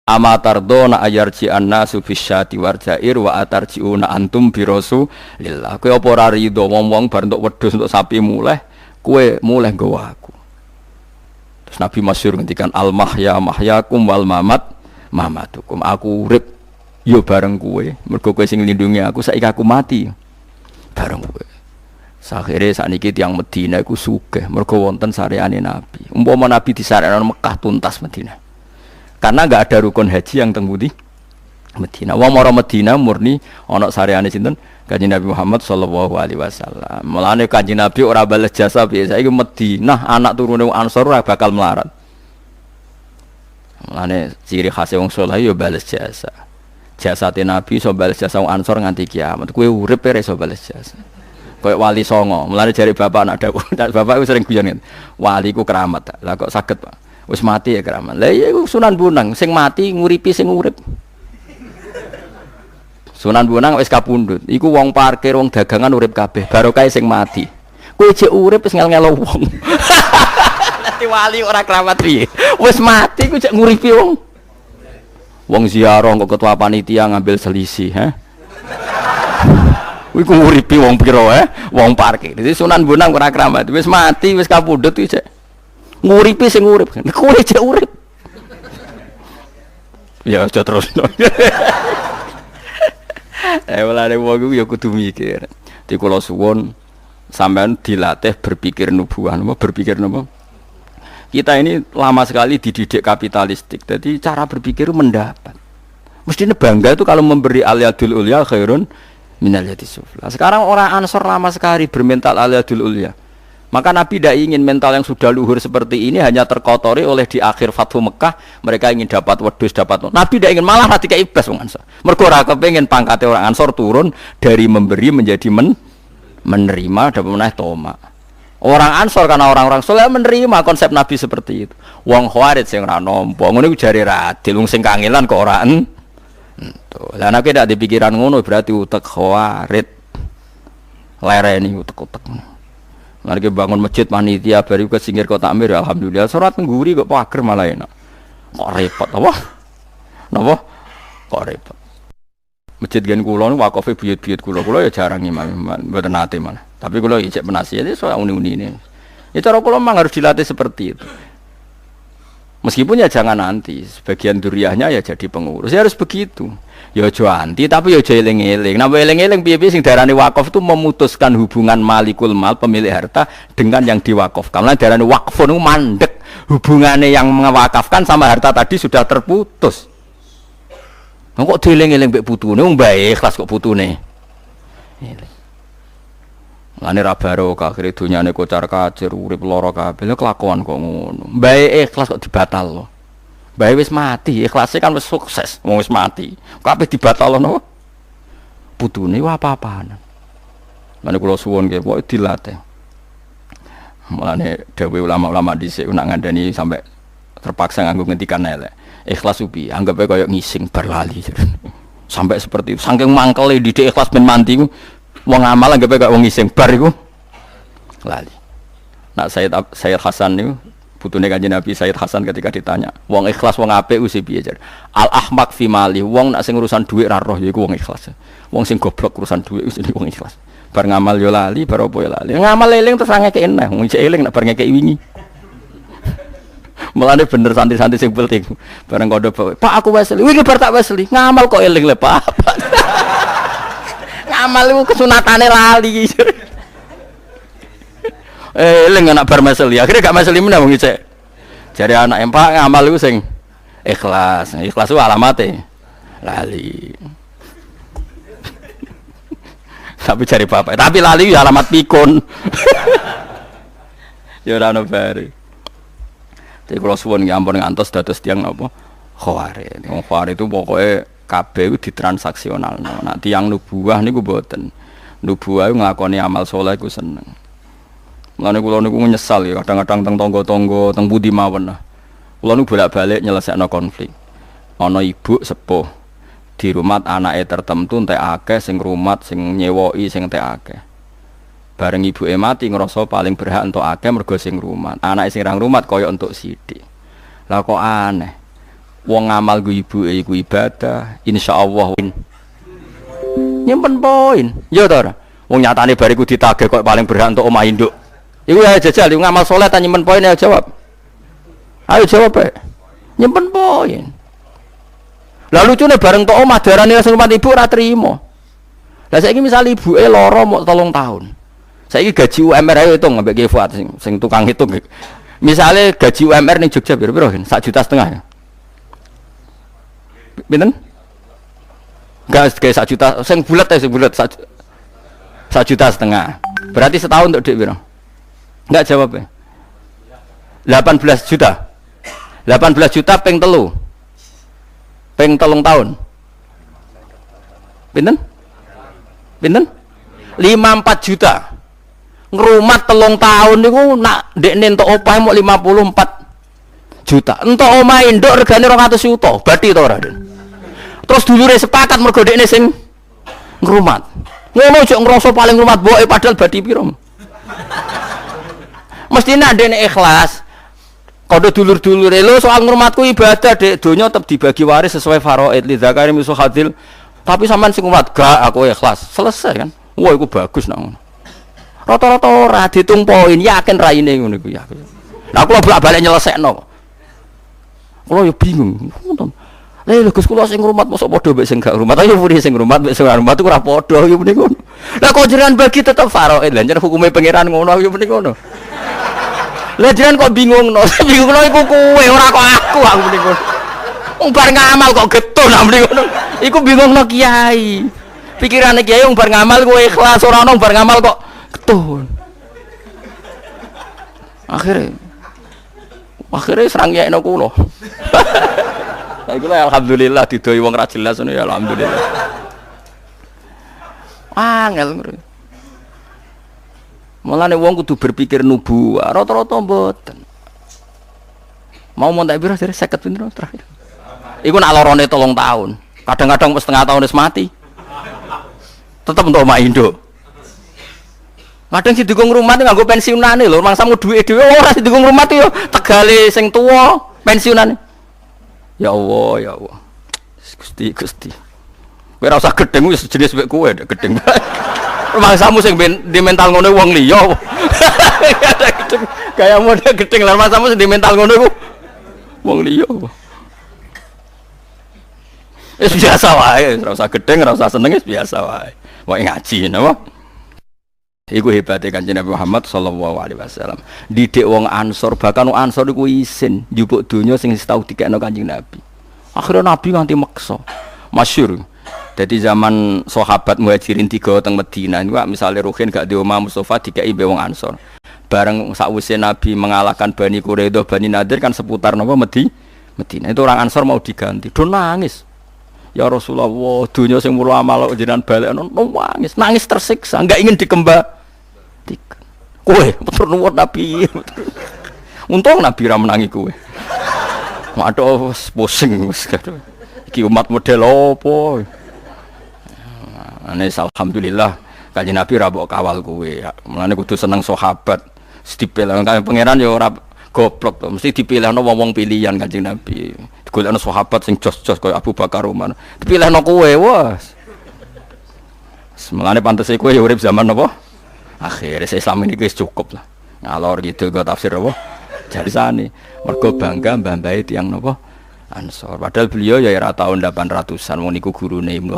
Amatardona ayarji annasu bisyati warjair wa atarjiuna antum birasulillah. Kowe apa ora rido wong-wong bar entuk wedhus entuk sapi muleh, kowe muleh nggawa aku. Terus Nabi masyhur ngendikan al mahya mahyakum wal mamat mamatukum. Aku urip yo bareng kowe, mergo kowe sing nglindungi aku, saiki aku mati bareng kowe. Sakhire sakniki tiyang Madinah iku sugih mergo wonten sareane Nabi. Umpama Nabi disarekno Mekah tuntas Madinah. Karena enggak ada rukun haji yang teng pundi Madinah. Wong mara Madinah murni ana sareane sinten? Kanjeng Nabi Muhammad sallallahu alaihi wasallam. Mulane Kanjeng Nabi ora bales jasa piye saiki Madinah anak turune Ansor ora bakal melarat. Mulane ciri khas wong saleh yo bales jasa. Jasate Nabi iso bales jasa wong Ansor nganti kiamat. Kowe urip ora iso bales jasa. Kayak wali songo. Mulane jare bapak anak dawuh. Bapak iku sering guyon. Wali ku keramat. Lah kok saged, Pak? Wis mati ya keramat. Lah iya Sunan Bonang sing mati nguripi sing urip. Sunan Bonang wis kapundhut. Iku wong parkir, wong dagangan urip kabeh. Barokah sing mati. Kowe jek urip wis ngel-ngelo wong. Nanti wali ora keramat piye? Wis mati ku jek nguripi wong. Wong ziarah kok ketua panitia ngambil selisih, ha? Iku nguripi wong pira wong parkir. Dadi Sunan Bonang ora keramat. Wis mati, wis kapundhut iki jek nguripi sing urip. Kowe jek urip. Ya aja terus. Mulane wong iku ya kudu mikir. Di kula suwun sampean dilatih berpikir nubuah, berpikir napa? Kita ini lama sekali dididik kapitalistik. Jadi cara berpikir mendapat. Mestinya bangga itu kalau memberi al-yadul ulya khairun minal yadis sufla. Sekarang orang Ansor lama sekali bermental al-yadul ulya. Maka Nabi tidak ingin mental yang sudah luhur seperti ini hanya terkotori oleh di akhir Fathu Mekah mereka ingin dapat wedhus dapat. Nabi tidak ingin malah ketika ibas wong Ansor. Mergo ora kepengin pangkate orang Ansor turun dari memberi menjadi menerima dan meneh toma. Orang Ansor karena orang-orang saleh menerima konsep Nabi seperti itu. Wong Khawarij sing ora nampa ngono iku jare radil wong sing kangelan kok ora entuk. Lah nek ndak dipikiran ngono berarti utek Khawarij. Lereni utek-utek. Lagi bangun masjid panitia baru ke singgir kota Amir alhamdulillah sholat mengguri kok pager malah enak. Kok repot apa? Napa? Kok repot. Masjid gen kula niku wakofe buyut-buyut kula ya jarang imam mboten nate malah. Tapi kula ijek penasihat itu soal uni-unine. Ya cara kula memang harus dilatih seperti itu. Meskipun ya jangan nanti sebagian duriahnya ya jadi pengurus. Ya harus begitu. Ya aja anti tapi ya aja eling-eling. Napa eling-eling piye-piye sing darane wakaf itu memutuskan hubungan malikul mal pemilik harta dengan yang diwakafkan. Lan darane wakfun itu mandek. Hubungannya yang mewakafkan sama harta tadi sudah terputus. Kok dieling-eling mbek putune wong bae ikhlas kok putune. Lane ra barokah akhire dunyane kocar-kacir urip lara kabeh. Lha kelakuan kok ngono. Bae ikhlas kok dibatalno. Bae wis mati, ikhlase kan wis sukses, wong wis mati. Kabeh dibatalno. Putune wae apa-apaan. Mane kula suwun nggih, pokoke dilatih. Mulane dawuh ulama-ulama dhisik nak ngandani sampai terpaksa nganggo ngendikan elek. Ikhlas upi, anggap ae koyo ngising bar lali. Sampai seperti itu. Saking mangkele didik ikhlas ben mandi ku wong amal anggap ae koyo wong ngising bar iku lali. Nak Sayyid Hasan niku putune Kanjeng Nabi Sayyid Hasan ketika ditanya, wong ikhlas wong apik usi piye jar? Al ahmaq fi mali, wong nak sing urusan dhuwit ra roh yaiku wong ikhlas. Wong sing goblok urusan dhuwit wis wong ikhlas. Bar ngamal yo lali, bar apa yo lali. Ngamal eling terus ngekeki eneh, wong isih eling nak bar ngekeki wingi. Mulane bener santri-santri sing penting. Bareng kondo Pak aku weseli, wingi bar tak weseli, ngamal kok eling le Pak. Ngamal iku kesunatane lali. Eling anak bar meseli akhirnya gak meseli meneh wong isih jare anak empak ngamal iku sing ikhlas ku alamate lali tapi jare bapak tapi lali alamat pikun ya ora ono bare iki kula suwun nggih ampun ngantos dados tiyang napa Khawarij wong Khawarij itu pokoke kabeh iku ditransaksionalno nek tiyang nubuwah niku mboten nubuwah nglakoni amal saleh iku seneng. Mulane kula niku nyesal ya kadang-kadang teng tangga-tangga teng pundi mawon. Kula niku bolak-balik nyelesekno konflik. Ana ibu sepuh di rumah anake tertentu entek akeh sing rumat sing nyewoki sing entek akeh. Bareng ibuke mati ngrasa paling berhak entuk akeh mergo sing rumat. Anake sing ra rumat kaya entuk sithik. Lah kok aneh. Wong ngamal ku ibuke iku ibadah, insyaallah nyimpen poin. Ya to ora? Wong nyatane bariku ditagih kok paling berhak untuk omah induk. Iku ya jajal ngamal saleh ta nyimpen poin ya jawab. Ayo jawab ae. Nyimpen poin. Lah lucune bareng tok omah darane rumah ibu ora trimo. Lah saiki misal ibuke lara mok 3 tahun. Saiki gaji UMR ayo hitung ambek Ki Fuad sing tukang hitung. Misale gaji UMR ning Jogja piro-piro? 1,5 juta ya. Pinten? Enggak kayak 1 juta, sing bulat ya sing bulat 1,5 juta. Berarti setahun untuk duit piro? Enggak jawab ya. 18 juta. 18 juta ping 3. Ping 3 tahun. Pinten? Pinten? 54 juta. Ngrumat 3 tahun niku nak ndekne entuk opah mok 54 juta. Entuk omah induk regane 200 juta. Bathi to ora, Den? Terus dulure sepakat mergo dekne sing ngrumat. Ngono aja ngrasa paling ngrumat boke padahal bathi piro. Mestine ndekne ikhlas. Kodho dulur-dulure lho soal ngrumatku ibadah Dek, donya tetep dibagi waris sesuai faraid li zakari misu hadil. Tapi sampean sing ngrumat gak aku ikhlas. Selesai kan. Wah iku bagus nang ngono. Rata-rata ora ditung poin, yakin raine ngono iku ya. Lah kula bolak-balik nyelesekno. Kula yo bingung. Lha Gus kula sing ngrumat mosok padha mbek sing gak ngrumat. Ayo muni sing ngrumat mbek sing gak ngrumat ora padha yo muni ngono. Lah kok jenengan bagi tetep faraid, lha jeneng hukume pangeran ngono yo muni ngono. Lah jenengan kok bingungno? Bingungno iku kowe ora kok aku muni ngono. Wong bar ngamal kok getun muni ngono. Iku bingungno kiai. Pikirane kiai wong bar ngamal kowe ikhlas ora ono bar ngamal kok getun. Akhirnya serang ya kula. Iku alhamdulillah didoi wong ra jelas ngono ya alhamdulillah. Angel ngono. Mulane wong kudu berpikir nubuwah, rata-rata mboten. Mau montak piro jare 50 pindho terakhir. Iku nak lorone 3 tahun. Kadang-kadang setengah tahun wis mati. Tetep untuk omah induk. Kadang si dukung rumah itu nganggo pensiunane lho, mangsamu duit dhewe ora si dukung rumah itu yo tegale sing tuwa pensiunane. Ya Allah, ya Allah. Gusti. Kowe ora usah gedeng wis jenis mek kowe gedeng. Mangsamu sing di mental ngono wong liya. Kayak model gedeng lan mangsamu sing di mental ngono iku wong liya. Wis biasa wae, ora usah gedeng, ora usah seneng wis biasa wae. Wae ngaji napa? Iku hebate Kanjeng Nabi Muhammad sallallahu alaihi wasallam. Didik wong Ansor, bahkan wong Ansor iku isin njupuk donya sing tau dikekno Kanjeng Nabi. Akhirnya Nabi nganti maksa. Masyhur. Jadi zaman sahabat Muhajirin 3 teng Madinah niku misale Ruhin gak di omah Mustofa dikeki mbek wong Ansor. Bareng sakwise Nabi mengalahkan Bani Quraidah, Bani Nadir kan seputar napa Madinah. Itu orang Ansor mau diganti. Do nangis. Ya Rasulullah, dunia sing mulo amal jenengan balekno nangis, nangis tersiksa, enggak ingin dikembalikan. Kowe puter nuwun Nabi. Untung Nabi ra menangi kowe. Waduh, pusing wis. Iki umat model opo? Ane alhamdulillah Kanjeng Nabi ra mbok kawal kowe. Mulane kudu seneng sahabat. Dipilih kan pangeran ya ora goblok to, mesti dipilihno wong-wong pilihan Kanjeng Nabi. Golekno sahabat sing jos-jos kaya Abu Bakar Umar. Dipilihno kowe, wes. Semulane pantese kowe ya urip zaman apa? Akhire Islam ini wis cukup lah. Ngalor gitu kok tafsir apa? Jarisane. Mergo bangga mbah-mbahe tiyang napa? Ansor. Padahal beliau ya era tahun 800-an wong niku gurune Ibnu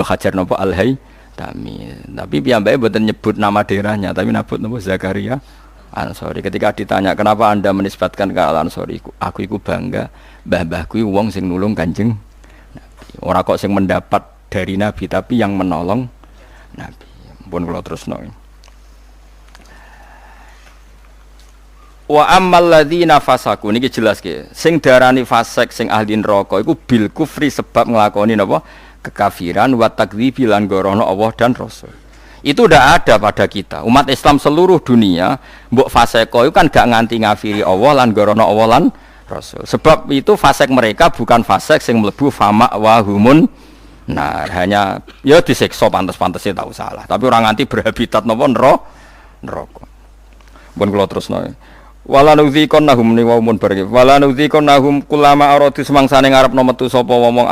Hajar napa Al-Haytami. Tapi piyambake mboten nyebut nama daerahnya, tapi nyebut napa Zakaria Ansori. Ketika ditanya kenapa Anda menisbatkan ke Al-Ansori, aku iku bangga mbah-mbahku wong sing nulung Kanjeng Nabi. Ora kok sing mendapat dari Nabi tapi yang menolong Nabi. Pun kula terusno. Wa ammal ladzina fasaku niki jelas ke. Sing darani fasik sing ahli neraka iku bil kufri sebab nglakoni napa? Kekafiran wa takdzibi lan gorono Allah dan Rasul. Itu udah ada pada kita umat Islam seluruh dunia. Mbok faseko itu kan gak nganti ngafiri Allah lan gorono Allah lan Rasul. Sebab itu fasek mereka bukan fasek sing mlebu fama wa humun. Nah hanya ya disiksa pantes-pantesnya tahu salah. Tapi orang nganti berhabitat napa neraka. Pun kula terusno. Wala nudzikonnahum ni wa mun barke. Wala nudzikonnahum kulama aradu semangsane ngarepno metu sapa wong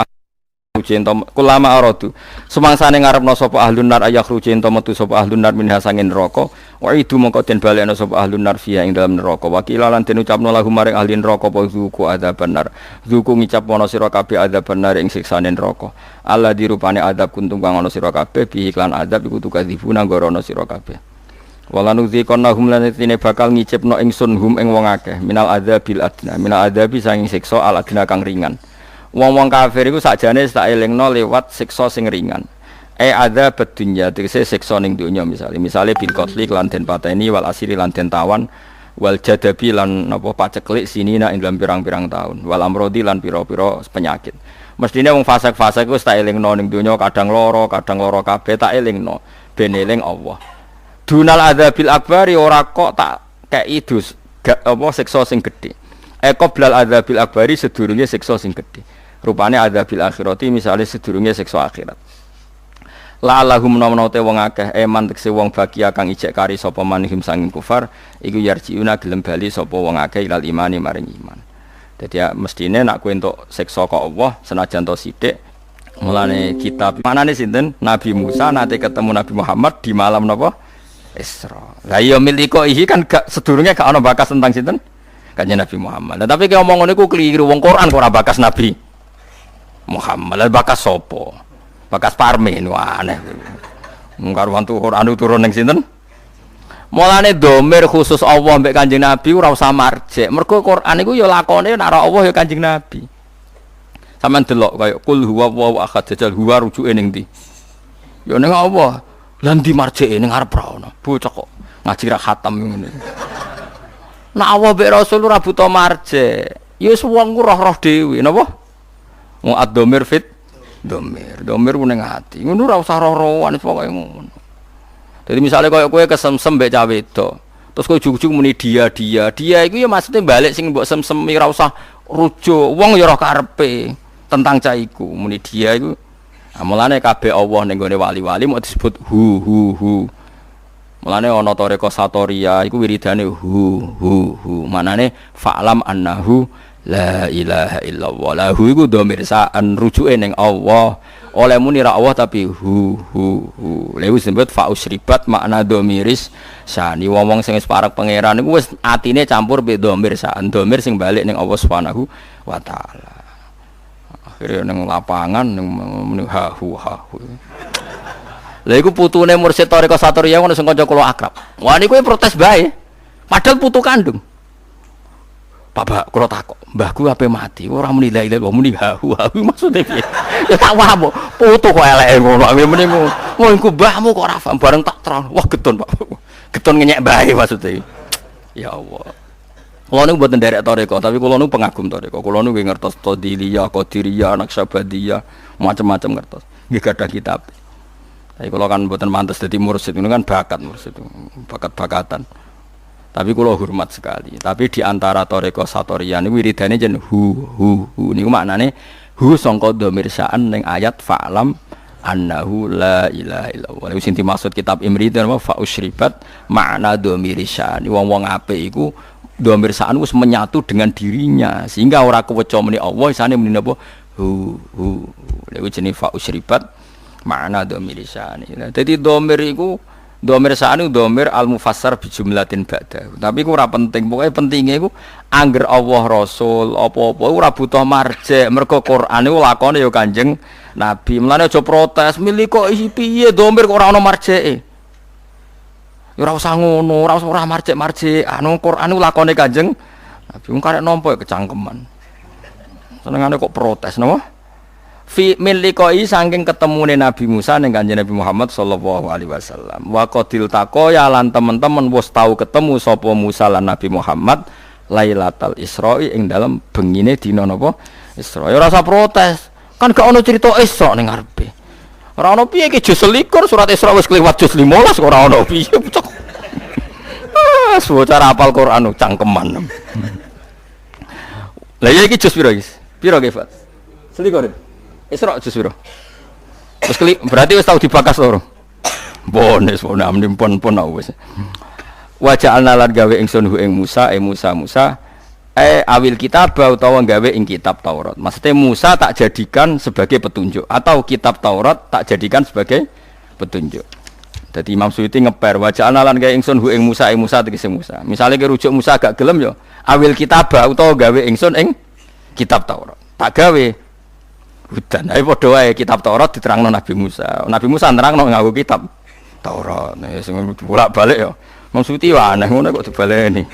cinta kulama aradu semangsane ngarepno sapa ahlun nar ayakhruj cinta metu sapa ahlun nar minha sangin neraka wa idu mongko den balekno sapa ahlun nar fiha ing dalam neraka wa kilalan den ucapno lahum maring ahli neraka apa zuku adzaban nar zuku ngicap ana sira kabeh adzaban nar ing siksane neraka Allah dirupane adzab kuntum kang ana sira kabeh bi iklan adzab iku tukadzibuna gorono sira kabeh. Wala nudzikonnahum lan tine bakal ngicipno ingsun hum ing wong akeh minal adzabil adna minal adzabi sanging siksa al adna kang ringan. Wong-wong kafir iku sakjane tak elingno lewat siksa sing ringan. Adzab dunya tegese siksa ning donya misale bil qatli lan den pateni wal asiri lan den tawan wal jadabi lan napa paceklik sinina ing dalam pirang-pirang taun wal amrodi lan pira-pira penyakit. Mestine wong fasik-fasik iku tak elingno ning donya kadang loro kabeh tak elingno ben eling Allah. Dunal adzabil akbari ora kok tak kei dus apa siksa sing gedhe. Qoblal adzabil akbari sedurunge siksa sing gedhe. Rupane adzabil akhirati misale sedurunge siksa akhirat. La lahum namnate wong akeh eman tekse wong bagia kang ijek kari sapa manihim sanging kufar iku yarjiuna gelem bali sapa wong akeh ilal imani maring iman. Dadi ya mestine nek kowe entuk siksa kok Allah senajan to sithik mulane kitab manane sinten Nabi Musa nate ketemu Nabi Muhammad di malam napa Isra. Lah ya miliko iki kan gak sedurunge gak ana bakas tentang sinten? Kanjeng Nabi Muhammad. Nah, tapi ki omong ngono iku keliru. Wong Quran kok ora bakas Nabi Muhammad. Lah bakas sapa? Bakas Parmen aneh. Mung karuan Quran turun ning sinten? Mulane domir khusus Allah mbek Kanjeng Nabi ora usah marjek. Mergo Quran iku ya lakone nek Allah ya Kanjeng Nabi. Sampeyan delok kaya kul huwallahu ahad jajal huwa rujuke ning ndi? Ya ning Allah. Lan di marjeke ning arep ra ono. Bocah kok ngaji ra khatam ngene. Nek Allah mbek Rasul ora buta marjek. Ya wis wong ku roh-roh dhewe napa? Mu ad-dhamir fit dhamir. Dhamir ku ning ati. Ngono ora usah roh-rohan pokoke ngono. Jadi misalnya kaya kowe kesemsem mbek cah wedok. Terus kowe ujug-ujug muni dia iku ya maksudnya balik sing mbok semsemi ora usah rujuk. Wong ya roh karepe tentang cah iku. Muni dia iku mulane kabeh Allah ning gone wali-wali mau disebut hu. Mulane ana toreko satoria iku wiridane hu. Manane fa'lam annahu la ilaha illallah. Lahu iku dhamir sa'an rujuke ning Allah. Oleh muni ra Allah tapi hu. Lha disebut fa'usribat makna dhamiris sani. Wong sing wis parek pangeran iku wis atine campur be dhamir sa'an. Dhamir sing balik ning Allah Subhanahu wa taala. Akhirnya neng lapangan neng hahu. Lha iku putune mursyid Thariqah Satoriyah ngono sing kanca kula akrab. Wah niku protes bae. Padahal putu kandung. Bapak kula takok, mbahku ape mati ora muni la ilaha muni hahu maksude piye? Ya tak wae putu kok eleke ngono. Muni ngono iku mbahmu kok ora paham bareng tak terang. Wah getun Pak. Getun ngenyek bae maksude. Ya Allah. Kulo niku mboten nderek Thariqah, tapi kulo niku pengagum Thariqah. Kulo niku ngertos Tadiliyah, Qadiriyah, Naqsabandiyah, macam-macam ngertos. Nggih gadah kitab. Tapi kulo kan mboten pantes dadi mursyid, niku kan bakat mursyid, bakat-bakatan. Tapi kulo hormat sekali. Tapi di antara Thariqah Satoriyah niku wiridane jen hu. Niku maknane hu sangka dhamir sa'an ning ayat fa'lam annahu la ilaha illallah. Niku sing dimaksud kitab Imri napa fa usribat makna dhamir sa'an. Wong-wong apik iku dhamir sa'an wis menyatu dengan dirinya sehingga ora keweca muni Allah isane muni napa hu. Lha jenenge fa usribat makna dhamir sa'an. Dadi dhamir iku dhamir sa'an iku dhamir al mufassar bi jumlatin ba'da. Tapi ku ora penting, pokoke pentinge iku angger Allah Rasul apa-apa ora butuh marjek. Mergo Quran iku lakone ya Kanjeng Nabi. Mulane aja protes, milih kok isi piye dhamir kok ora ana marjeke. Ora usah ngono, ora usah marjek-marjek. Anu Quran iku lakone Kanjeng Nabi. Wong karek nampa kecangkeman. Senengane kok protes napa? Fi min liqai saking ketemune Nabi Musa ning Kanjeng Nabi Muhammad sallallahu alaihi wasallam. Wa qadil taqoya lan teman-teman wis tau ketemu sapa Musa lan Nabi Muhammad Lailatul Isra'i ing dalem bengine dina napa? Isra. Ya ora usah protes. Kan gak ono cerita Isra ning ngarepe. Ora ono piye iki juz 21 surat Isra wis kliwat juz 15 kok ora ono piye. Cara hafal Quran cangkeman. Lah ya iki juz piro, guys? Piro ge, Fat? Selikur. Isra juz piro? Wis berarti wis tau dibakas loro. Bones pon pun wis. Wa ja'alna lan gawe ingsun hu ing Musa Musa awil kitab utawa gawe ing kitab Taurat. Maksudnya Musa tak jadikan sebagai petunjuk atau kitab Taurat tak jadikan sebagai petunjuk. Jadi Imam Suyuti ngeper wa ja'alna lan gawe ingsun hu ing Musa tegese Musa. Misale ki rujuk Musa agak gelem yo awil kitab utawa gawe ingsun ing kitab Taurat. Tak gawe hudan. Ayo padha wae kitab Taurat diterangno Nabi Musa. Nabi Musa nerangno nganggo kitab Taurat. Nek sing bolak-balik yo. Imam Suyuti aneh ngono kok dibaleni.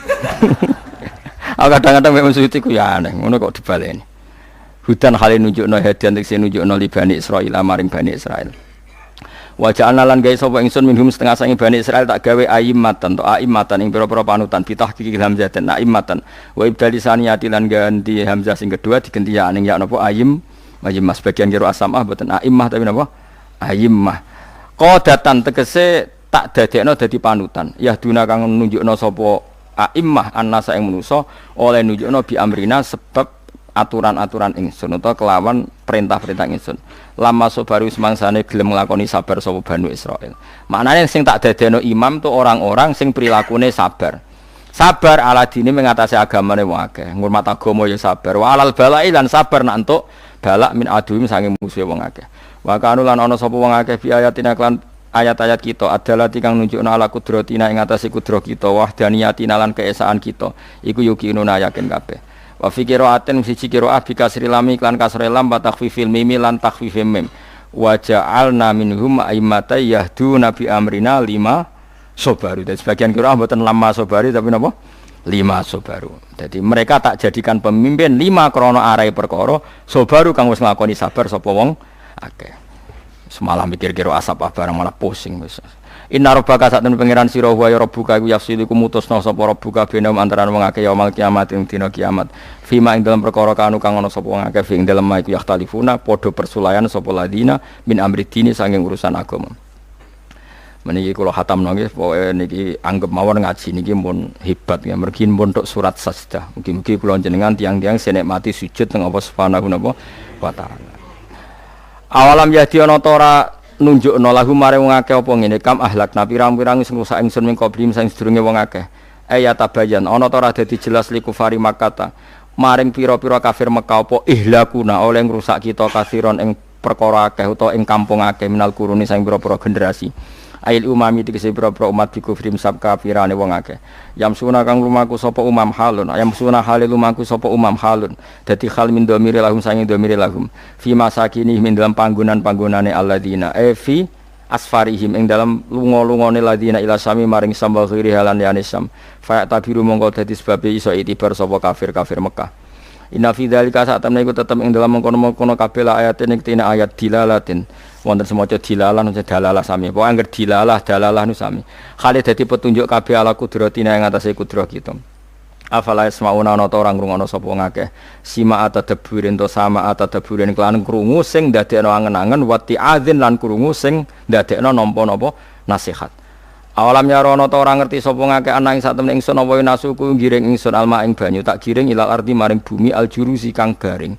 Kadang-kadang Imam Suyuti ku ya aneh ngono kok dibaleni. Hudan hale nunjukno hadian tekse nunjukno li Bani Israil maring Bani Israil. Wa ja'alna lan gawe sapa ingsun minhum setengah sange Bani Israil tak gawe a'immatan to a'immatan ing pira-pira panutan bitahqiqi hamzah dan a'immatan wa ibdali saniyati lan ganti hamzah sing kedua diganti ya ning ya napa a'immah sebagian kira asamah boten a'immah tapi napa a'immah qadatan tegese tak dadekno dadi panutan yahduna kang nunjukno sapa a'immah annasa ing manusa oleh nunjukno bi amrina sebab aturan-aturan ingsun utawa kelawan perintah-perintah ingsun. Lama sobaru semangsane gelem nglakoni sabar sapa Bani Israil. Maknane sing tak dadekno imam tu orang-orang sing prilakune sabar. Sabar ala dine mengatasi agamane wong akeh. Ngurmat agama ya sabar. Wa alal balai lan sabar nak entuk balak min aduhim sange musuhe wong akeh. Wa kanu lan ana sapa wong akeh bi ayatina klan ayat-ayat kita adalah kang nunjukna ala kudratina ing atase kudro kita wahdaniyatina lan keesaan kita. Iku yukinuna yakin kabeh. Wa fi qira'atin siji qira'ah bi kasri lam lan kasri lam wa takhfifil mim lan takhfifim mim wa ja'alna minhum a'immatan yahduna bi amrina lima sabaru. Dan sebagian qira'ah mboten lama sabari tapi napa lima sabaru. Jadi mereka tak jadikan pemimpin lima krana arai perkara sabaru kang wis nglakoni sabar sapa wong akeh. Semalam mikir qira'ah asap barang malah pusing wis. Inna rabbaka satun pangeran sira wa ya rabbuka iku yafsilu mutusna sapa rabbuka benam antarané wong akeh yaumul kiamat ing dina kiamat fima ing dalam perkara kanu kang ana sapa wong akeh ing dalem iku yakhtalifuna padha persulayan sapa ladina min amri dini saking urusan agama. Meniki kula khatamno nggih pokoke niki anggap mawon ngaji niki mun hebat ya mergi mun tok surat sajdah. Mugi-mugi kula jenengan tiang-tiang senikmati sujud teng Allah Subhanahu wa taala. Awalam yadi ana ta ora nunjukno lahu mare wong akeh apa ngene kam ahlak pirang-pirang sing rusak ingsun ming qablim sing sedurunge wong akeh ayata bayan ana ta ora dadi jelas liku fari makata maring pira-pira kafir Mekah apa ihlakuna oleh ngrusak kita kasiron ing perkara akeh utawa ing kampung akeh minal kuruni sing pira-pira generasi ail umami tegese pira-pira umat di kufrim sab kafirane wong akeh yamsuna kang lumaku sapa umam halun yamsuna halil lumaku sapa umam halun dadi hal min domire lahum sange domire lahum fi masakini min dalam panggonan-panggonane alladzina fi asfarihim ing dalam lunga-lungane ladina ila sami maring sambal khiri halan yanisam fa tabiru mongko dadi sebab iso itibar sapa kafir-kafir Mekah. Inna fi dzalika satamna iku tetep ing dalam mengkono-mengkono kabeh ayat ning tine ayat dilalatin wonten semaca dilalah nusa dalalah sami pokoke angger dalalah nu sami khali dadi petunjuk kabeh ala kudratina ing atase kudrat kita afala ismauna ana ta ora ngrungokno sapa ngakeh sima atadaburin to sama atadaburin kelan krungu sing ndadekno angen-angen wati adzin lan krungu sing ndadekno nampa-napa nasihat. Awalam yarono ta ora ngerti sapa ngakeh ana ing satemene ingsun apa nasuku giring ingsun alma ing banyu tak giring ilal ardi maring bumi aljurusi kang garing.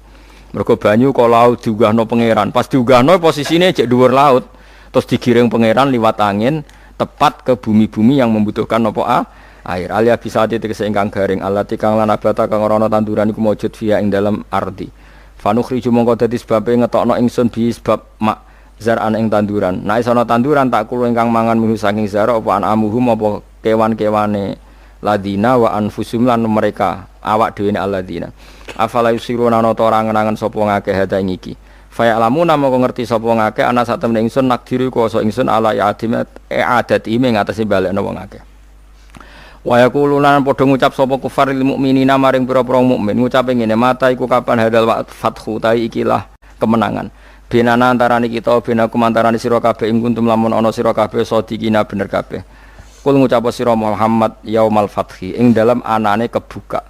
Mergo banyu kok laut diunggahno pangeran. Pas diunggahno posisine cek dhuwur laut. Terus digiring pangeran liwat angin tepat ke bumi-bumi yang membutuhkan apa air. Alia bisa tegese ingkang garing alati kang lan abata kang ora ana tanduran iku mujud via ing dalam ardi. Fanukhriju mongko dadi sebabe ngetokno ingsun bi sebab mak zar'an ing tanduran. Nek ana tanduran tak kulo ingkang mangan minuh saking zara apa anamuhum apa kewan-kewane ladina wa anfusum lan mereka awak dhewe alladina. Afala yusiruna ana ta ora ngenangen sapa ngakeh hada ing iki. Fa ya'lamuna moko ngerti sapa ngakeh ana satemene ingsun nakdiru kuasa ingsun ala ya'atimat adat ime ngatasi balekno wong akeh. Wa yaquluna padha ngucap sapa kufar lil mukminina maring pira-pira mukmin ngucape ngene mata iku kapan hadal fathu ta ikilah kemenangan. Benana antarane kita benaku antarane sira kabeh ing kuntum lamun ana sira kabeh sadikina bener kabeh. Kul ngucap sira Muhammad yaumal fathi ing dalam anane kebuka.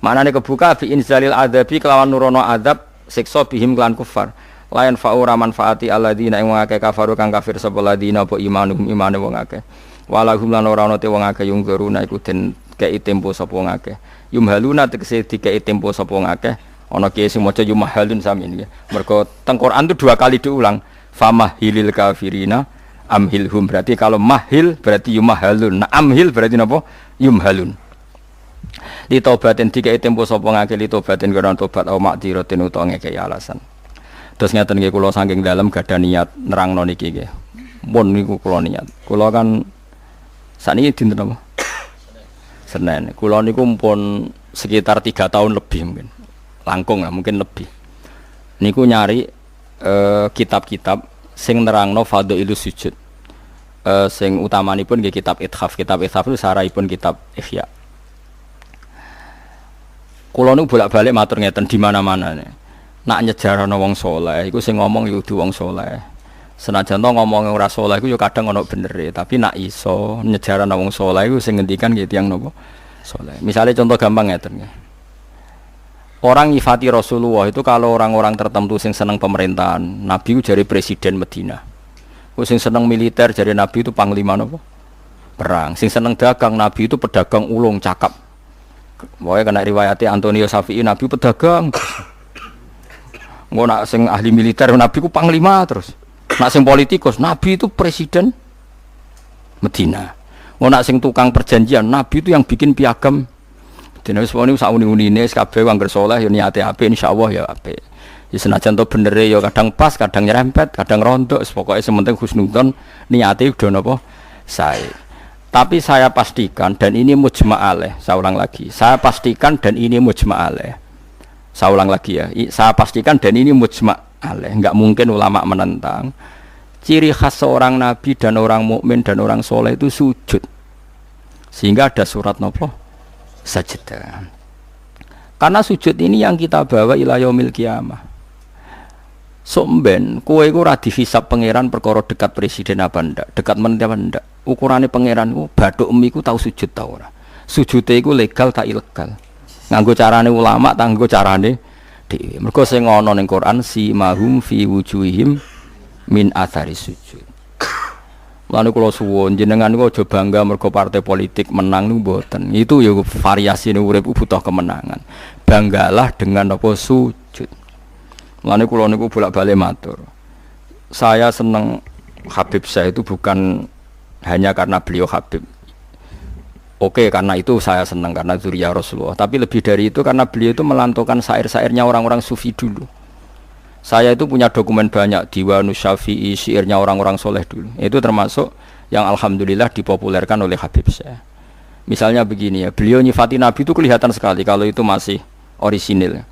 Manane kebuka fi inzalil adzabi kelawan nurono azab siksa bihim kelan kufar. Lain fa'ura manfaati alladzina ing wong akeh kafaru kang kafir sapa ladina apa imanuhum imane wong akeh. Walahum lan ora ana te wong akeh yung geruna iku den kei tempo sapa wong akeh. Yumhaluna tegese dikei tempo sapa wong akeh. Ana kiye sing maca yumhalun sami nggih. Mergo teng Quran itu 2 kali diulang. Famahilil kafirina amhilhum berarti kalau mahil berarti yumahalun. Nah amhil berarti napa? Yumhalun. Li taubatin dikai tempo sapa ngake li taubatin karo tobat au makdiratin utawa ngekeki alasan. Terus ngeten nggih kula saking dalem gadah niat nerangno niki nggih. Mun niku kula niat. Kula kan sakniki dinten apa? Senin. Kula niku pun sekitar 3 tahun lebih mungkin. Langkung lah mungkin lebih. Niku nyari kitab-kitab sing nerangno fadhailus sujud. Sing utamanipun nggih kitab Ithaf. Kitab Ithaf itu saraipun kitab Ihya. Kula niku bolak-balik matur ngeten di mana-mana nih. Nak nyejarana wong saleh iku sing ngomong ya kudu wong saleh. Senajan to ngomong ora saleh iku ya kadang ana benere, tapi nak iso nyejarana wong saleh iku sing ngendikan nggih tiyang napa? Saleh. Misale contoh gampang ngeten nggih. Orang nyifati Rasulullah itu kalau orang-orang tertentu sing seneng pemerintahan, Nabi itu jadi presiden Madinah. Sing seneng militer jadi Nabi itu panglima napa? Perang. Sing seneng dagang Nabi itu pedagang ulung cakap. Pokoknya kena riwayatnya Antonio Safi'i Nabi pedagang. Nggak nak sing ahli militer Nabi itu panglima terus. Nak sing politikus Nabi itu presiden Madinah. Nggak nak sing tukang perjanjian Nabi itu yang bikin piagam. Dene wis woni sak uni-unine kabeh wong saleh ya niate apik insyaallah ya apik. Ya senajan to benere ya kadang pas, kadang nyerempet, kadang rontok, pokoke sementing husnudzon niate udah napa sae. Tapi saya pastikan dan ini mujma' alaih, saya ulang lagi. Saya pastikan dan ini mujma' alaih. Saya ulang lagi ya. Saya pastikan dan ini mujma' alaih. Enggak mungkin ulama menentang. Ciri khas seorang nabi dan orang mukmin dan orang soleh itu sujud. Sehingga ada surat napa? Sajdah. Karena sujud ini yang kita bawa ila yaumil qiyamah. Somben kowe iku ora dihisab pangeran perkara dekat presiden apa ndak, dekat menteri apa ndak. Ukurane pangeran ku bathuk emi ku tau sujud ta ora. Sujude iku legal ta ilegal. Nganggo carane ulama ta nganggo carane dhewe. Mergo sing ana ning Quran si mahum fi wujuhihim min athari sujud. Lan kula suwun jenengan niku aja bangga mergo partai politik menang niku mboten. Itu ya variasine urip butuh kemenangan. Banggalah dengan apa sujud. Lan kula niku bolak-balik matur. Saya seneng Habib saya itu bukan hanya karena beliau Habib. Oke, karena itu saya senang karena dzurriyyah Rasulullah. Tapi lebih dari itu karena beliau itu melantaukan syair-syairnya orang-orang sufi dulu. Saya itu punya dokumen banyak Diwanus Syafi'i, syairnya orang-orang soleh dulu. Itu termasuk yang alhamdulillah dipopulerkan oleh Habib saya. Misalnya begini ya, beliau nyifati Nabi itu kelihatan sekali kalau itu masih orisinil.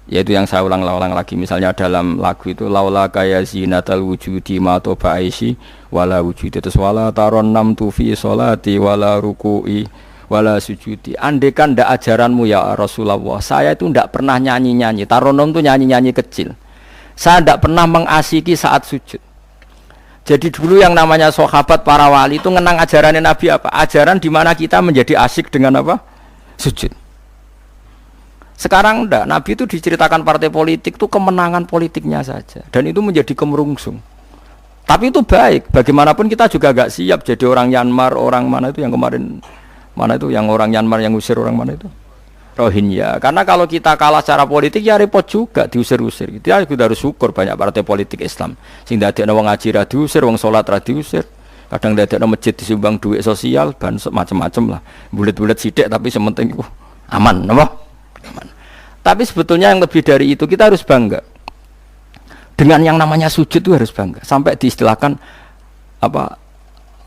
Yaitu yang saya ulang-ulang lagi. Misalnya dalam lagu itu laula kaya zinatal wujudi ma toba aisi wala wujudi terus wala taron nam tufi sholati wala ruku'i wala sujudi. Andekan ndak ajaranmu ya Rasulullah, saya itu ndak pernah nyanyi-nyanyi. Taronom itu nyanyi-nyanyi kecil. Saya ndak pernah mengasiki saat sujud. Jadi dulu yang namanya sahabat para wali itu ngenang ajarannya Nabi apa? Ajaran di mana kita menjadi asik dengan apa? Sujud. Sekarang ndak, Nabi itu diceritakan partai politik itu kemenangan politiknya saja dan itu menjadi kemerungsung. Tapi itu baik, bagaimanapun kita juga agak siap jadi orang Myanmar, orang mana itu yang kemarin mana itu yang orang Myanmar yang usir orang mana itu Rohingya. Karena kalau kita kalah secara politik ya repot juga diusir-usir. Kita harus syukur banyak partai politik Islam. Sing dadekno wong ngaji ra diusir, wong salat ra diusir. Kadang dadekno masjid disumbang duit sosial, ban macam-macam lah. Bulet-bulet sithik tapi sementing itu aman, napa? Aman. Tapi sebetulnya yang lebih dari itu kita harus bangga. Dengan yang namanya sujud itu harus bangga. Sampai diistilahkan apa?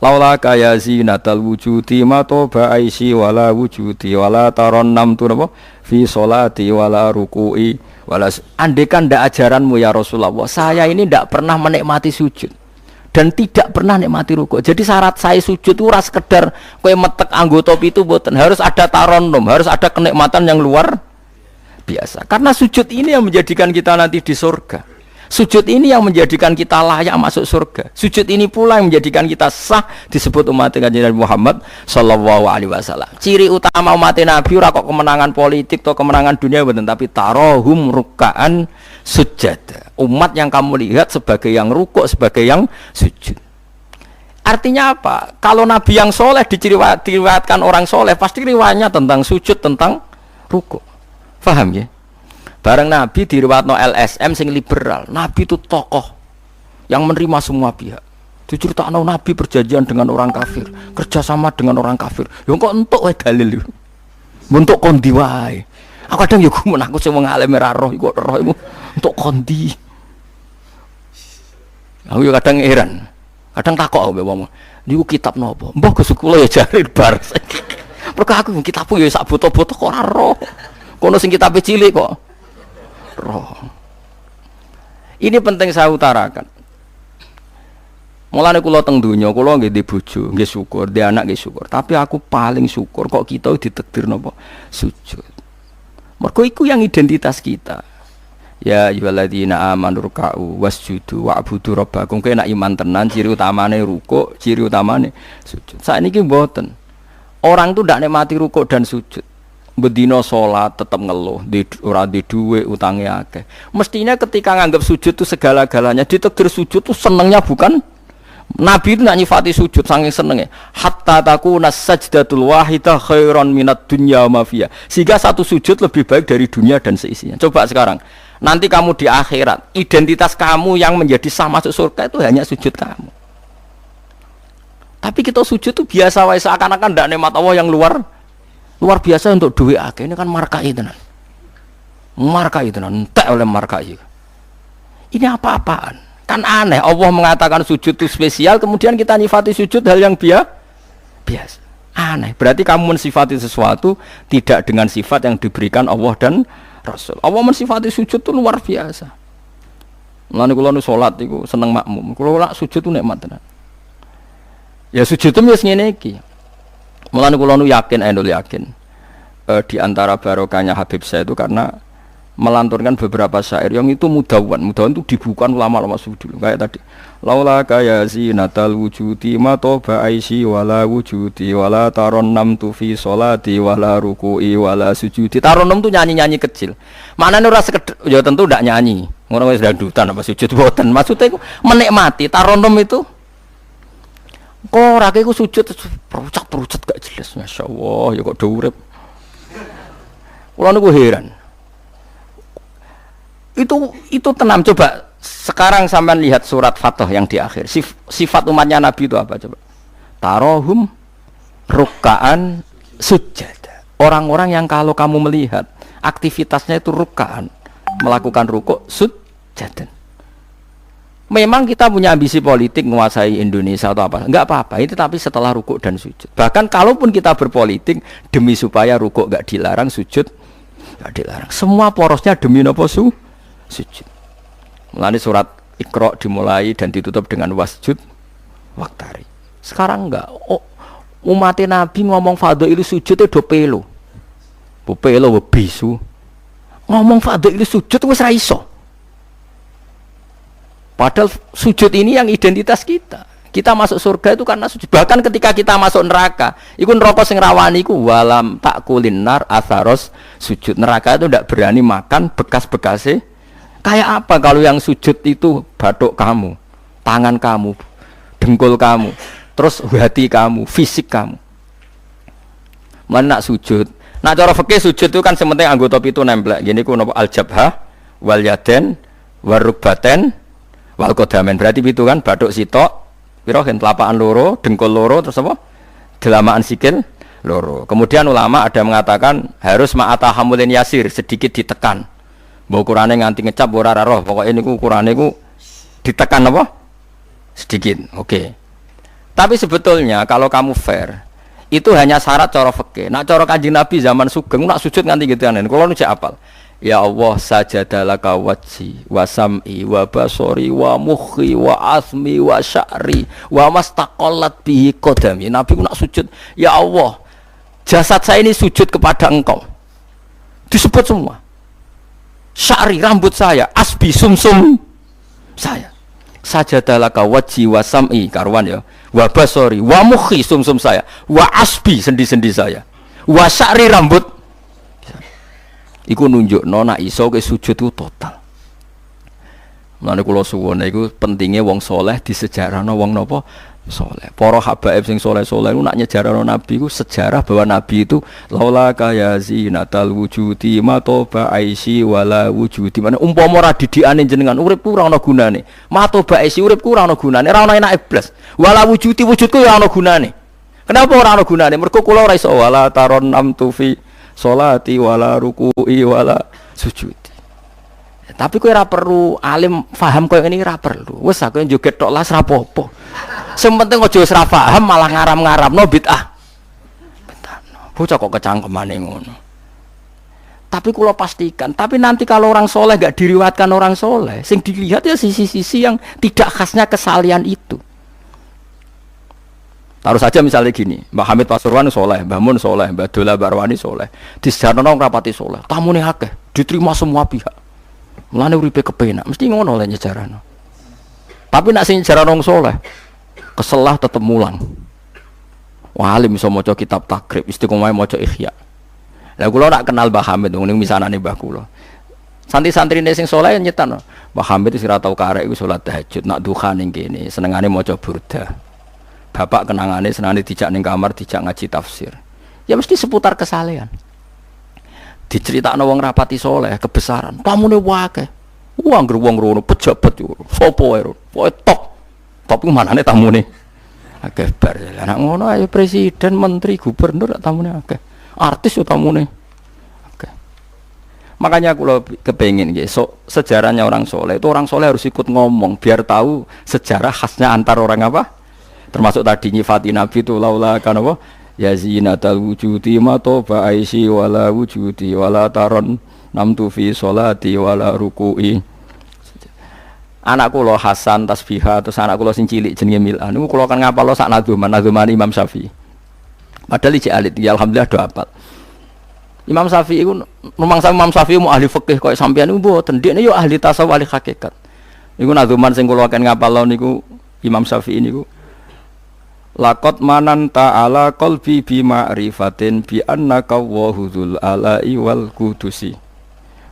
Laula kaya zinatal wujudi ma toba aisi wala wujudi wala taronnam tu napa fi sholati wala ruku'i wala andekan ndak ajaranmu ya Rasulullah, saya ini ndak pernah menikmati sujud dan tidak pernah nikmati ruku'. Jadi syarat saya sujud itu ora sekedar kowe metek anggota itu mboten, harus ada taronnum, harus ada kenikmatan yang luar biasa. Karena sujud ini yang menjadikan kita nanti di surga. Sujud ini yang menjadikan kita layak masuk surga. Sujud ini pula yang menjadikan kita sah disebut umat Nabi Muhammad sallallahu alaihi wasallam. Ciri utama umat Nabi ora kok kemenangan politik atau kemenangan dunia betul, tapi tarohum ruk'an sujud. Umat yang kamu lihat sebagai yang rukuk, sebagai yang sujud. Artinya apa? Kalau Nabi yang soleh diriwayatkan orang soleh, pasti riwayatnya tentang sujud, tentang rukuk. Faham ya? Bareng Nabi diriwayatno LSM sing liberal. Nabi itu tokoh yang menerima semua pihak. Diceritakan Nabi perjanjian dengan orang kafir, kerjasama dengan orang kafir. Yo kok entuk wae dalil yo. Untuk kondi wae. Aku kadang yo gumun aku sing wong alim ora roh iku roh iku untuk kondi. Aku yo kadang heran. Kadang takok mbek wong. Niku kitab napa? Mbah Gus kula ya jarir bar. Mergo aku kitabku ya sak boto-boto kok ora roh. Kono sing kitabe cilik kok roh. Ini penting saya utarakan. Mulane kula teng donya, kula nggih di bojo, nggih syukur, di anak nggih syukur. Tapi aku paling syukur kok kita ditakdir napa sujud. Mergo iku yang identitas kita. Ya ayyuhalladzina amanu ruk'u wasjudu wa'budu rabbakum. Kowe nek iman tenan ciri utamane rukuk, ciri utamane sujud. Saiki mboten. Orang tuh ndak nikmati rukuk dan sujud. Bedino sholat tetap ngeluh, ora di duwe utange akeh. Mestinya ketika nganggap sujud itu segala-galanya, ditakdir sujud tuh senengnya bukan Nabi itu nak nyifati sujud saking senenge. Hatta takuna sajdatul wahidah khairan minad dunya wa ma fiha. Sehingga satu sujud lebih baik dari dunia dan seisinya. Coba sekarang, nanti kamu di akhirat, identitas kamu yang menjadi sah masuk surga itu hanya sujud kamu. Tapi kita sujud itu biasa wae seakan-akan ndak nikmat Allah yang luar biasa untuk duit akeh. Ini kan markai tenan. Markai tenan, entek oleh markai. Ini apa-apaan? Kan aneh, Allah mengatakan sujud itu spesial, kemudian kita nyifati sujud hal yang biasa. Aneh, berarti kamu mensifati sesuatu tidak dengan sifat yang diberikan Allah dan Rasul. Allah mensifati sujud itu luar biasa. Mulane kula nu salat iku seneng makmum. Kula lak sujud itu nikmat tenan. Ya sujud itu wis ngene iki. Mulane kula nu yakin di antara barokahnya Habib saya itu karena melanturkan beberapa syair yang itu mudawan itu dibukukan ulama-ulama dulu kayak tadi laula kaya zinatal wujudi ma toba aisi wala wujudi wala taronnam tu fi sholati wala ruku'i wala sujudi. Taronnam tuh nyanyi-nyanyi kecil, maknanya ora sekedar ya tentu ndak nyanyi ngono wis dangdutan apa sujud boten, maksudnya iku menikmati. Taronnam itu kok ora iku sujud perucat gak jelas, masyaallah ya kok do urip. Kula niku heran. Itu tenang. Coba sekarang sampean lihat surat Fathah yang di akhir. Sifat umatnya Nabi itu apa coba? Tarohum rukkaan sujada. Orang-orang yang kalau kamu melihat aktivitasnya itu rukkaan, melakukan rukuk sujadan. Memang kita punya ambisi politik menguasai Indonesia atau apa? Enggak apa-apa. Itu tapi setelah rukuk dan sujud. Bahkan kalaupun kita berpolitik demi supaya rukuk enggak dilarang, sujud enggak dilarang. Semua porosnya demi napa sujud. Mulane surat Iqra dimulai dan ditutup dengan wasjud waktari. Sekarang enggak. Umat Nabi ngomong fadhail sujud itu do pelo. Bu pelo bisu. Ngomong fadhail sujud wis ra iso. Padahal sujud ini yang identitas kita. Kita masuk surga itu karena sujud. Bahkan ketika kita masuk neraka, iku neraka sing rawani iku walam takulin nar atharos sujud. Neraka itu tidak berani makan bekas-bekasnya. Kayak apa kalau yang sujud itu batuk kamu, tangan kamu, dengkul kamu, terus hati kamu, fisik kamu. Mana nak sujud? Nak cara fikih sujud itu kan sementing anggota pitu nempel. Gini ku napa al-jabhah wal yaden warukbaten wal qadamen. Berarti pitu kan batuk sitok, pira gen telapakan loro, dengkul loro, terus apa? Delamaan sikil loro. Kemudian ulama ada mengatakan harus ma'ata hamulin yasir, sedikit ditekan. Mbok ukurane nganti ngecap ora roh, pokoke niku ukurane ku ditekan apa? Sedikit. Oke. Tapi sebetulnya kalau kamu fair, itu hanya syarat cara fikih. Nak cara Kanjeng Nabi zaman Sugeng nak sujud nganti gituan. Kulo nu cek apal. Ya Allah sajadalaka wajhi wa sam'i wa basori wa mukhi wa asmi wa sya'ri wa mastaqallat bihi qadami. Nabi ku nak sujud, ya Allah, jasad saya ini sujud kepada Engkau. Disebut semua. Sya'ri rambut saya, asbi sumsum saya. Sajadalaka wajhi wa sam'i karuan ya. Wa basori wa mukhi sumsum saya, wa asbi sendi-sendi saya. Wa sya'ri rambut. Iku nunjuk nona iso ke sujud itu total. Mulane kula suwun iku pentinge wong saleh disejarahno wong napa saleh. Para habaib sing saleh-saleh iku nak nyejarahno nabi iku sejarah bahwa nabi itu laula kaya zinatal wujudi matoba aisi wala wujudi. Mane umpama ora didikane jenengan uripku ora ana gunane. Matoba aisi uripku ora ana gunane, ora ana enake blas. Wala wujudi wujudku ya ana gunane. Kenapa ora ana gunane? Mergo kula ora iso wala taron namtu fi sholati wala ruku'i wala sujudi. Tapi kowe ora perlu alim paham koyo ngene ora perlu. Wis aku joget tok las ra apa-apa. Sing penting aja wis ra paham malah ngaram-ngaramno bid'ah. Bocah kok kecangkemane ngono. Tapi kula pastikan, tapi nanti kalau orang soleh enggak diriwayatkan orang soleh, sing dilihat ya sisi-sisi yang tidak khasnya kesalian itu. Taruh saja misalnya gini, Mbah Hamid Pasuruan soleh, Mbah Mun soleh, Mbah Dola Barwani soleh, di sejarah rapati soleh, tamune akeh, diterima semua pihak. Mulane uripe kepenak, mesti ngono le nyejarahno. Tapi nak sing nyejarah wong soleh, keselah tetep mulang. Wah, alim iso maca kitab takrib, istiqomah maca Ihya. Lah kula nak kenal Mbah Hamid ning misanane mbah kula. Santri-santrine sing saleh nyetan. Mbah Hamid wis ora tau karek iku salat tahajud, nak duha ning kene, senengane maca burda. Bapak kenangane senengane dijak ning kamar, dijak ngaji tafsir. Ya mesti seputar kesalehan. Diceritakno wong rapati saleh kebesaran. Tamune wae. Wong wong rono pejabat yo. Sopo wae ro. Pokoke top. Top ku manane tamune. Akeh bar. Lah nek ngono ayo presiden, menteri, gubernur tamune akeh. Artis yo tamune. Oke. Makanya kalau kepengin nggih, sejarahnya orang soleh itu orang soleh harus ikut ngomong biar tahu sejarah khasnya antar orang apa. Termasuk tadi nyifati Nabi itu laula kan apa? Ya zinatal wujudi ma toba aisi wala wujudi wala taron namtu fi sholati wala ruku'i. Anak kula Hasan tasbihah terus anak kula sing cilik jenenge Mil'an niku kula kan ngapalo sak nadzuman Imam Syafi'i. Padahal iki alit ya alhamdulillah do hafal. Imam Syafi'i iku Imam Syafi'i mu ahli fikih koyo sampeyan niku mboten, ndekne yo ahli tasawuf ahli hakikat. Niku nadzuman sing kula kan ngapalo niku Imam Syafi'i niku laqad mananta ala qalbi bi ma'rifatin bi annaka wahudul ala'i wal qudusi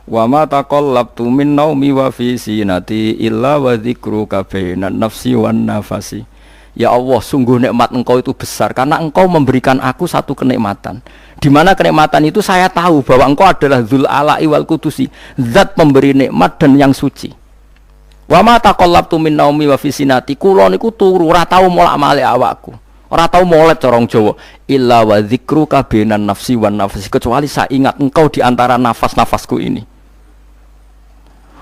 wa ma taqallabtu min naumi wa fi sinati illa wa dzikruka bainan nafsi wan nafasi. Ya Allah, sungguh nikmat engkau itu besar karena engkau memberikan aku satu kenikmatan di mana kenikmatan itu saya tahu bahwa engkau adalah dzul ala'i wal qudusi, zat pemberi nikmat dan yang suci. Wa ma taqallabtu min naumi wa fi sinati, kula niku turu ora tau molak-malik awakku. Ora tau molet corong Jawa. Illa wa dzikruka bainan nafsi wan nafsi, kecuali saya ingat engkau di antara nafas-nafasku ini.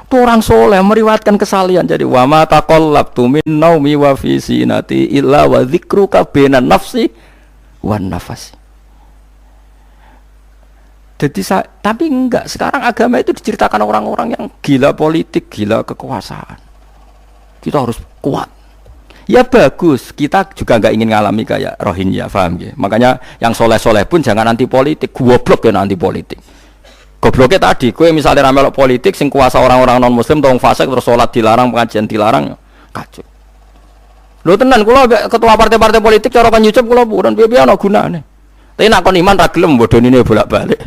Itu orang soleh meriwayatkan kesalian. Jadi wa ma taqallabtu min naumi wa fi sinati illa wa dzikruka bainan nafsi wan nafsi. Jadi tapi enggak, sekarang agama itu diceritakan orang-orang yang gila politik, gila kekuasaan. Kita harus kuat. Ya bagus, kita juga enggak ingin ngalami kayak Rohingya, paham ya? Makanya yang soleh-soleh pun jangan anti politik, goblok ya anti politik. Gobloknya tadi, kowe misalnya ramelok politik, sing kuasa orang-orang non muslim, tong fasik terus sholat dilarang, pengajian dilarang, kacau. Lho tenan, kula ketua partai-partai politik cara kan YouTube kula bukan piye-piye ana gunane. Tapi nak kon iman ra gelem bodonine bolak-balik.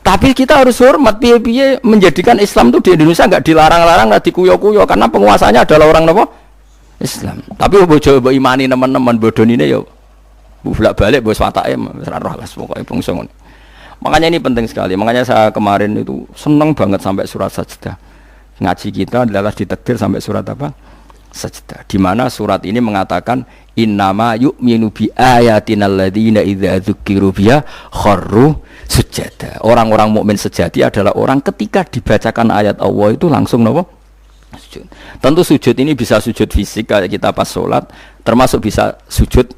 Tapi kita harus hormat piye-piye menjadikan Islam itu di Indonesia enggak dilarang-larang, enggak dikuyo-kuyo karena penguasanya adalah orang apa? Islam. Tapi bojo mbok imani teman-teman bodonine ya bolak-balik bos watake ora roh las pokoke bangsa ngono. Makanya ini penting sekali. Makanya saya kemarin itu senang banget sampai surat Sajdah. Ngaji kita adalah ditakdir sampai surat apa? Sajdah. Di mana surat ini mengatakan innama yu'minu bi ayatinal ladzina idza dzukiru biha kharru sujada. Orang-orang mukmin sejati adalah orang ketika dibacakan ayat Allah itu langsung napa? Sujud. Tentu sujud ini bisa sujud fisik kayak kita pas sholat, termasuk bisa sujud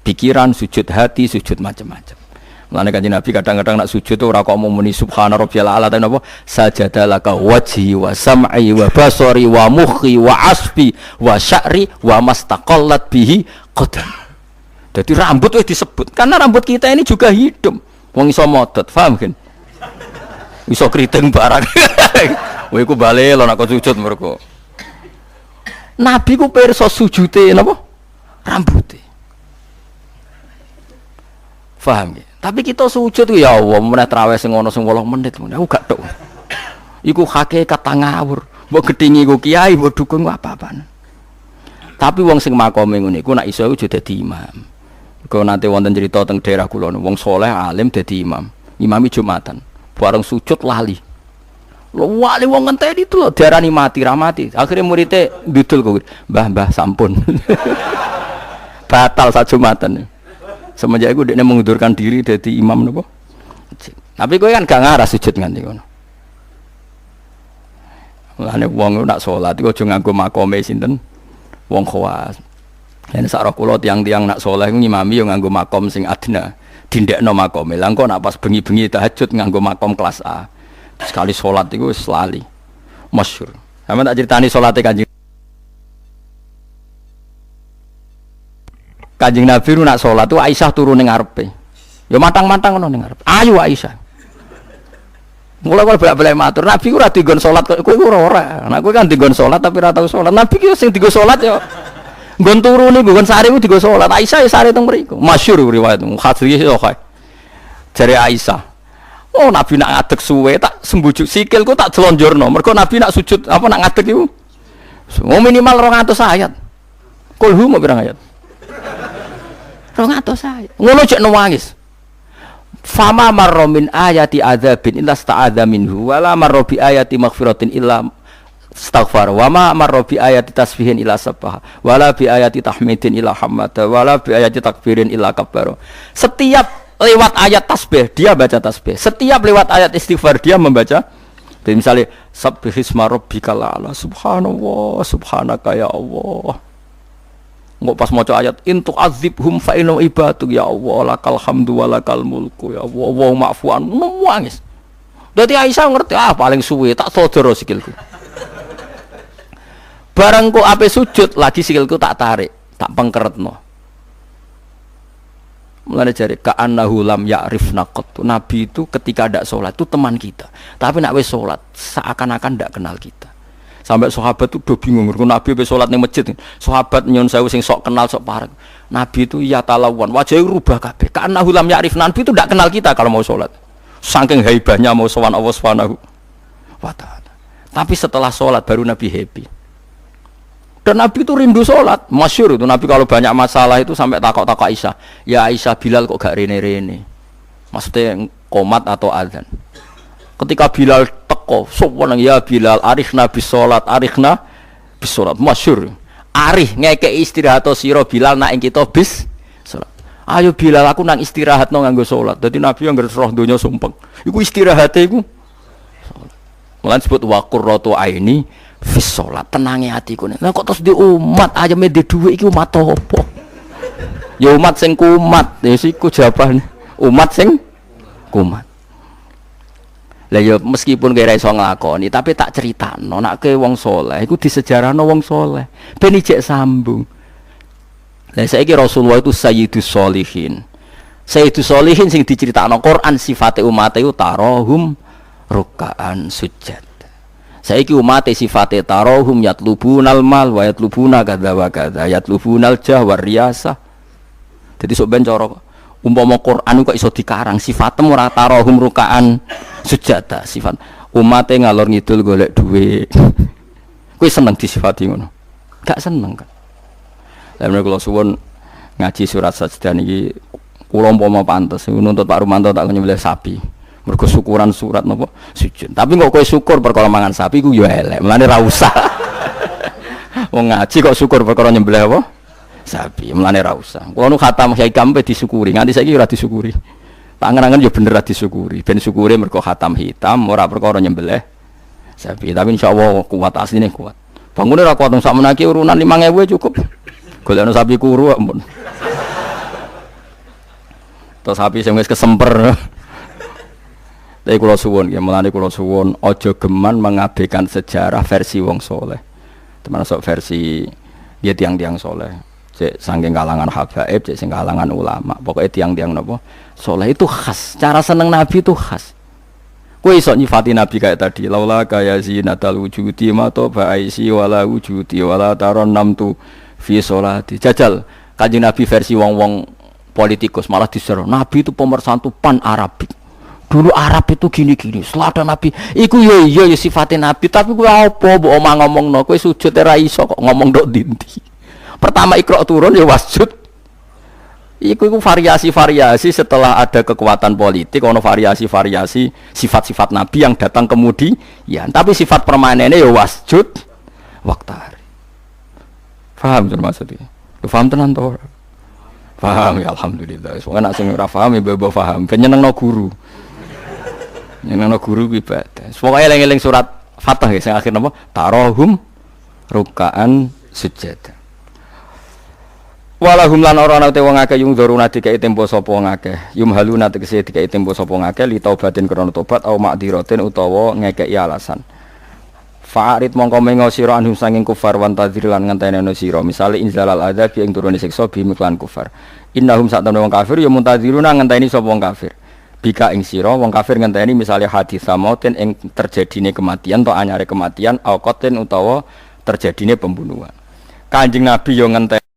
pikiran, sujud hati, sujud macam-macam. Mulane Kanjeng Nabi kadang-kadang nak sujud ora kok muni subhana rabbiyal a'la tapi napa sajadalaka wajhi wa sam'i wa basari wa mukhi wa asbi wa sya'ri wa mastaqallat bihi qadam. Jadi rambut wis disebut karena rambut kita ini juga hidup. Wong iso modot, paham kan? Iso kriting barang. Kowe iku bali lho nek sujud mergo. Nabi ku pirsa sujude napa? Rambuté. Paham ya? Tapi kita sujud ya Allah, meneh traweh sing ono sing 8 menit, aku gak tok. Iku hakikat ngawur. Mbok gedhingi ku kiai, mbok dukun ku apa-apaan. Tapi wong sing makome ngene iku nek iso iku dadi imam. Kok nate wonten cerita teng daerah kula wong saleh alim dadi imam. Imami Jumatan. Bareng sujud lali. Wali wong ngenteni itu lho diarani mati ra mati. Akhire muridé ndudul kok. Mbah sampun. Batal sak Jumatan. Semenjak iku dekne mengundurkan diri dadi imam napa? Tapi kowe kan gak ngarah sujud nganti ngono. Mulane wong nak salat iku aja nganggo makome sinten? Wong khawas. Yen sak roh kula tiang-tiang nak saleh ngimami yo nganggo makom sing adna. Dindekno makome. Lah engko nak pas bengi-bengi tahajud nganggo makom kelas A. Sekali salat iku wis lali. Masyhur. Sampe tak critani salate Kanjeng Nabi nak salat tu Aisyah turu ning ngarepe. Ya matang-matang ngono ning ngarepe. Ayo Aisyah. Mulai kalau bolak-balik matur, Nabi ku ora digon salat kok kowe ora. Nek kowe kan digon salat tapi ora tau salat. Nabi ki sing digo salat ya nggon turu niku nggon sare ku digo salat. Aisyah sare teng mriku. Masyhur riwayat hadis iki kok. Jare Aisyah, oh Nabi nak ngadeg suwe tak sembujuk sikilku tak jelonjorno. Mergo Nabi nak sujud apa nak ngadeg iku. Minimal 200 ayat. Kulhu mau pirang ayat? 200 ayat. Ngono cek nangis. Fama marra min ayati adzabin illa sta'adza minhu wala marra bi ayati maghfiratin illa astaghfar wa ma marra bi ayati tasbihin illa sabbaha wala bi ayati tahmidin illa hamada wala bi ayati takbirin illa kabbara. Setiap lewat ayat tasbih dia baca tasbih, setiap lewat ayat istighfar dia membaca. Jadi misalnya subbihisma rabbikal a'la, subhanallah subhanaka ya Allah. Nggak pas maca ayat intu azibhum fa inna ibaduk ya Allah lakal hamdu walakal mulku ya Allah wa ma'fuan nangis. Dadi Aisyah ngerti paling suwe tak sodoro sikilku. Bareng kok ape sujud lagi sikilku tak tarik, tak pengkeretno. Mulane jare ka'annahu lam ya'rifna qat. Nabi itu ketika ndak salat itu teman kita. Tapi nek wis salat seakan-akan ndak kenal kita. Sampai sahabat itu udah bingung, Nabi be salat ning masjid. Sahabat nyon sewu sing sok kenal sok parek. Nabi itu ya talawan, wajahnya rubah kabeh. Karena hulam ya'rif, Nabi itu tidak kenal kita kalau mau salat. Saking haibahnya mau sowan Allah Subhanahu wa taala. Tapi setelah salat baru Nabi happy. Dan Nabi itu rindu salat. Masyhur itu Nabi kalau banyak masalah itu sampai takok-takok Aisyah. Ya Aisyah, Bilal kok gak rene-rene. Maksudnya qomat atau azan. Ketika Bilal teko, sopan ya Bilal, arikhna bis salat, arikhna bis salat. Masyhur. Arih ngekek istirahat sira Bilal nak ing kita bis salat. Ayo Bilal aku nang istirahat no nganggo salat. Dadi Nabi yang roh donya sumpeng. Iku istirahate iku salat. Mulane disebut wa qurratu aini fis salat. Tenange atiku. Lah kok terus di umat ayame di dhuwit iki umat apa? Ya umat sing kumat. Ya iku jawabane. Umat sing kumat. Lah ya meskipun kira iso nglakoni tapi tak critakno nek ke wong saleh iku disejarahno wong saleh ben ijek sambung. Lah saiki Rasulullah itu sayyidus sholihin. Sayyidus sholihin sing diceritakno Quran sifate umat iku tarahum ruk'an sujud. Saiki umat sifate tarahum yatlubunal mal wa yatlubuna kadza wa kadza yatlubunal jah wa riyasah. Dadi sok ben cara umpama Quran kok iso dikarang sifatem ora tarahum ruk'an sujada sifat umate ngalor ngidul golek duit. Kowe seneng disifati ngono? Gak seneng kan. Lah menawa kula suwun ngaji surat sajdah niki kula umpama pantes nuntut Pak Rumanto tak nyembelih sapi. Mergo syukuran surat napa sujud. Tapi kok kowe syukur perkara mangan sapi ku ya elek. Mulane ra usah. Wong ngaji kok syukur perkara nyembelih apa? Sapi. Mulane ra usah. Kula nu khatam hikam pe disyukuri. Nganti saiki ora disyukuri. Tangan-tangan ya bener ra disyukuri. Ben syukure mergo khatam hitam ora perkara nyembelih sapi. Tapi insyaallah kuat asline kuat. Bangune ra kuat sak menaki urunan 5.000 cukup. Golekno sapi kuru ampun. Terus sapi sing wis kesemper. Tapi kula suwun ya, mulane kula suwun aja geman mengabaikan sejarah versi wong saleh. Termasuk versi ya tiang-tiang saleh. Cek saking kalangan habaib, cek sing kalangan ulama. Pokoknya tiang-tiang napa saleh itu khas. Cara seneng Nabi itu khas. Kowe iso nyifati Nabi kayak tadi, laula kaya zinatal wujudi ma to ba'isi wala wujudi wala taron namtu fi sholati. Jajal Kanjeng Nabi versi wong-wong politikus malah diseru. Nabi itu pemersatu pan Arabik. dulu Arab itu gini-gini, selatan Nabi. Iku ya iya ya sifatnya Nabi, tapi kowe apa mbok omah ngomongno, kowe sujud ora iso kok ngomong ndok dinti. Pertama Iqra turun ya wasjud. Iku variasi-variasi setelah ada kekuatan politik, ono variasi-variasi sifat-sifat Nabi yang datang kemudian. Tapi sifat permanennya ya wasjud waktari. Paham maksudnya? Paham tenan to? Paham ya alhamdulillah. Soalnya nak sing ora paham ya mbok paham. Ben nyenengno guru. Nyenengno guru ku ibadah. Pokoke eling-eling surat Fatah ya sing akhir napa? Tarahum rukaan sujud. Walahum lan ora ana te wong akeh yung dzuruna dikai tempo sapa wong akeh. Yumhaluna tegese dikai tempo sapa wong akeh li taubatin krana tobat au ma'diratin utawa ngekeki alasan. Fa'arid mongko mengo sira anhum sanging kufar wan tadzir lan ngenteni sira. Misale inzalal adzab ing turune siksa bimiklan kufar. Innahum satamne wong kafir ya muntadziruna ngenteni sapa wong kafir. Bika ing sira wong kafir ngenteni misale hadis samautin ing terjadine kematian atau anyare kematian au qatlin utawa terjadine pembunuhan. Kanjeng Nabi yo ngenteni